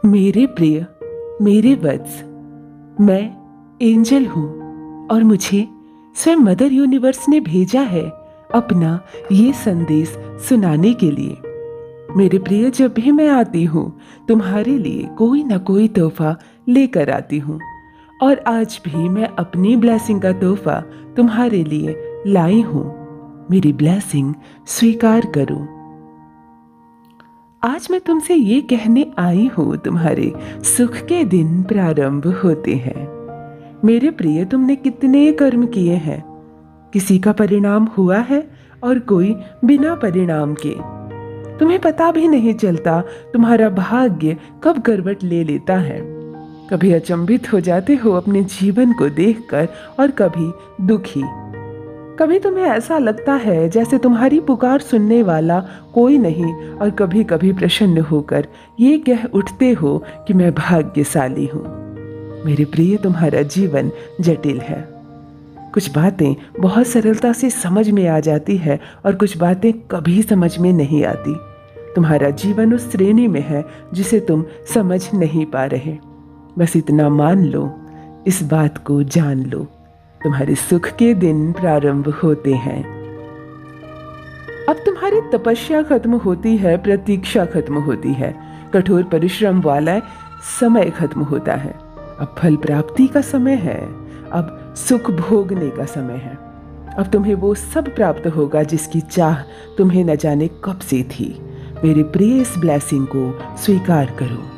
मेरे प्रिय, मेरे वत्स, मैं एंजल हूँ और मुझे स्वयं मदर यूनिवर्स ने भेजा है अपना ये संदेश सुनाने के लिए। मेरे प्रिय, जब भी मैं आती हूँ तुम्हारे लिए कोई ना कोई तोहफा लेकर आती हूँ और आज भी मैं अपनी ब्लेसिंग का तोहफा तुम्हारे लिए लाई हूँ। मेरी ब्लेसिंग स्वीकार करो। आज मैं तुमसे ये कहने आई हूँ, तुम्हारे सुख के दिन प्रारंभ होते हैं। मेरे प्रिय, तुमने कितने कर्म किए हैं, किसी का परिणाम हुआ है और कोई बिना परिणाम के। तुम्हें पता भी नहीं चलता तुम्हारा भाग्य कब करवट ले लेता है। कभी अचंभित हो जाते हो अपने जीवन को देखकर और कभी दुखी। कभी तुम्हें ऐसा लगता है जैसे तुम्हारी पुकार सुनने वाला कोई नहीं और कभी कभी प्रसन्न होकर ये कह उठते हो कि मैं भाग्यशाली हूँ। मेरे प्रिय, तुम्हारा जीवन जटिल है। कुछ बातें बहुत सरलता से समझ में आ जाती है और कुछ बातें कभी समझ में नहीं आती। तुम्हारा जीवन उस श्रेणी में है जिसे तुम समझ नहीं पा रहे। बस इतना मान लो, इस बात को जान लो, तुम्हारे सुख के दिन प्रारंभ होते हैं। अब तुम्हारी तपस्या खत्म होती है, प्रतीक्षा खत्म होती है, कठोर परिश्रम वाला समय खत्म होता है। अब फल प्राप्ति का समय है, अब सुख भोगने का समय है। अब तुम्हें वो सब प्राप्त होगा जिसकी चाह तुम्हें न जाने कब से थी। मेरे प्रिय, इस ब्लेसिंग को स्वीकार करो।